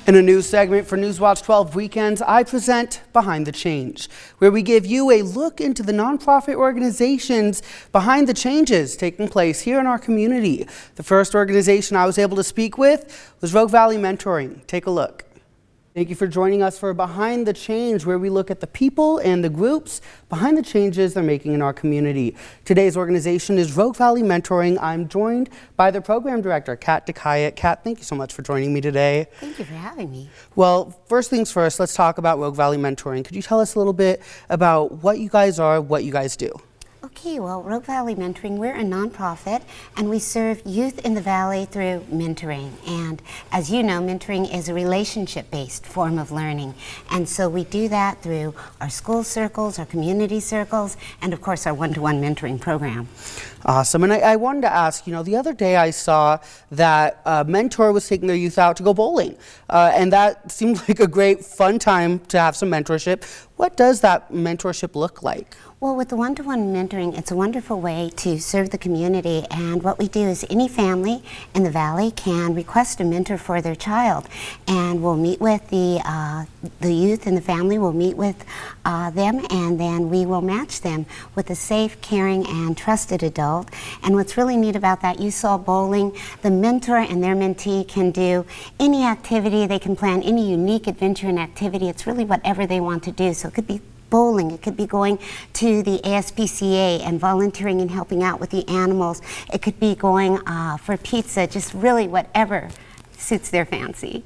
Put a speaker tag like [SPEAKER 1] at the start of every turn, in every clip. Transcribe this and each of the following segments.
[SPEAKER 1] In a new segment for Newswatch 12 Weekends, I present Behind the Change, where we give you a look into the nonprofit organizations behind the changes taking place here in our community. The first organization I was able to speak with was Rogue Valley Mentoring. Take a look. Thank you for joining us for Behind the Change, where we look at the people and the groups behind the changes they're making in our community. Today's organization is Rogue Valley Mentoring. I'm joined by the program director, Kat DeKayat. Kat, thank you so much for joining me today.
[SPEAKER 2] Thank you for having me.
[SPEAKER 1] Well, first things first, let's talk about Rogue Valley Mentoring. Could you tell us a little bit about what you guys are, what you guys do?
[SPEAKER 2] Okay, well, Rogue Valley Mentoring, we're a nonprofit and we serve youth in the Valley through mentoring. And as you know, mentoring is a relationship-based form of learning. And so we do that through our school circles, our community circles, and of course our one-to-one mentoring program.
[SPEAKER 1] Awesome. And I wanted to ask, the other day I saw that a mentor was taking their youth out to go bowling. And that seemed like a great fun time to have some mentorship. What does that mentorship look like?
[SPEAKER 2] Well, with the one-to-one mentoring, it's a wonderful way to serve the community, and what we do is any family in the Valley can request a mentor for their child, and we'll meet with the youth in the family, we'll meet with them, and then we will match them with a safe, caring, and trusted adult. And what's really neat about that, you saw bowling, the mentor and their mentee can do any activity, they can plan any unique adventure and activity. It's really whatever they want to do. So it could be bowling, it could be going to the ASPCA and volunteering and helping out with the animals. It could be going for pizza, just really whatever suits their fancy.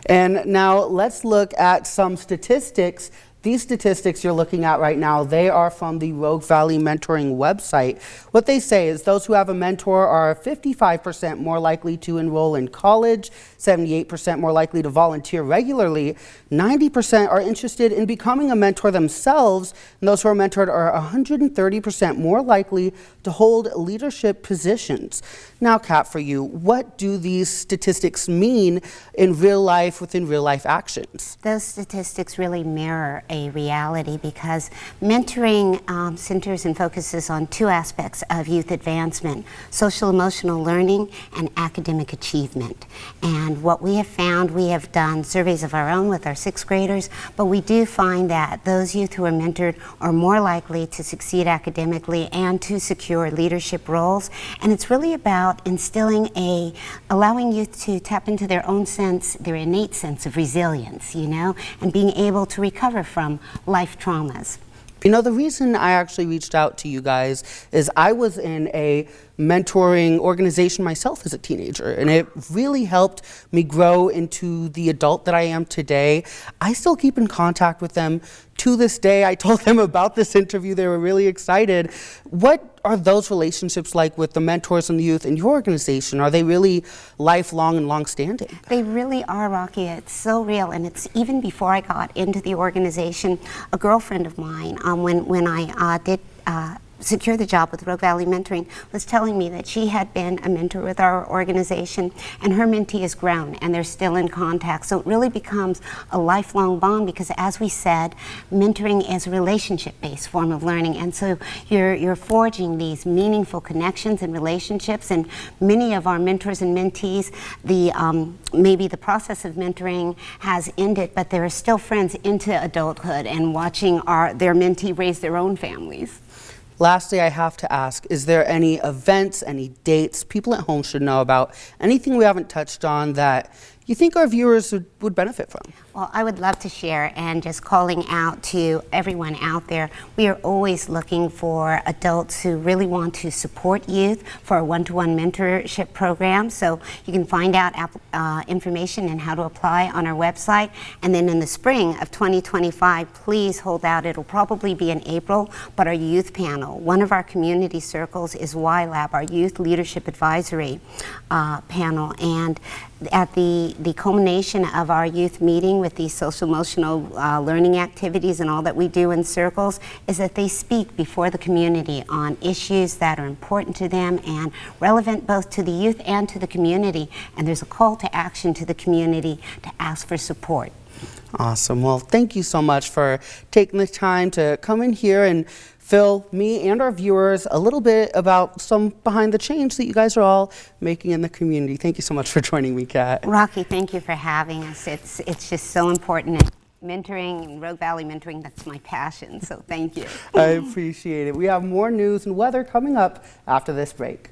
[SPEAKER 1] And now let's look at some statistics. These statistics you're looking at right now, they are from the Rogue Valley Mentoring website. What they say is those who have a mentor are 55% more likely to enroll in college, 78% more likely to volunteer regularly, 90% are interested in becoming a mentor themselves, and those who are mentored are 130% more likely to hold leadership positions. Now, Kat, for you, what do these statistics mean in real life within real life actions?
[SPEAKER 2] Those statistics really mirror a reality because mentoring centers and focuses on two aspects of youth advancement: social emotional learning and academic achievement. And what we have found, we have done surveys of our own with our sixth graders, but we do find that those youth who are mentored are more likely to succeed academically and to secure leadership roles. And it's really about allowing youth to tap into their own sense, their innate sense of resilience, and being able to recover from life traumas.
[SPEAKER 1] The reason I actually reached out to you guys is I was in a mentoring organization myself as a teenager, and it really helped me grow into the adult that I am today. I still keep in contact with them to this day. I told them about this interview. They were really excited. What are those relationships like with the mentors and the youth in your organization? Are they really lifelong and long-standing?
[SPEAKER 2] They really are, Rocky. It's so real, and it's even before I got into the organization. A girlfriend of mine, when I did secure the job with Rogue Valley Mentoring, was telling me that she had been a mentor with our organization, and her mentee has grown and they're still in contact. So it really becomes a lifelong bond because, as we said, mentoring is a relationship-based form of learning, and so you're forging these meaningful connections and relationships. And many of our mentors and mentees, maybe the process of mentoring has ended, but they're still friends into adulthood and watching their mentee raise their own families.
[SPEAKER 1] Lastly, I have to ask, is there any events, any dates people at home should know about, anything we haven't touched on that you think our viewers would benefit from?
[SPEAKER 2] Well, I would love to share, and just calling out to everyone out there, we are always looking for adults who really want to support youth for a one-to-one mentorship program. So you can find out information and how to apply on our website. And then in the spring of 2025, please hold out. It'll probably be in April, but our youth panel, one of our community circles is YLAB, our Youth Leadership Advisory panel. And at the culmination of our youth meeting with these social emotional learning activities and all that we do in circles is that they speak before the community on issues that are important to them and relevant both to the youth and to the community. And there's a call to action to the community to ask for support.
[SPEAKER 1] Awesome. Well, thank you so much for taking the time to come in here and fill me and our viewers a little bit about some behind the change that you guys are all making in the community. Thank you so much for joining me, Kat.
[SPEAKER 2] Rocky, thank you for having us. It's just so important. Mentoring and Rogue Valley mentoring, that's my passion, so thank you.
[SPEAKER 1] I appreciate it. We have more news and weather coming up after this break.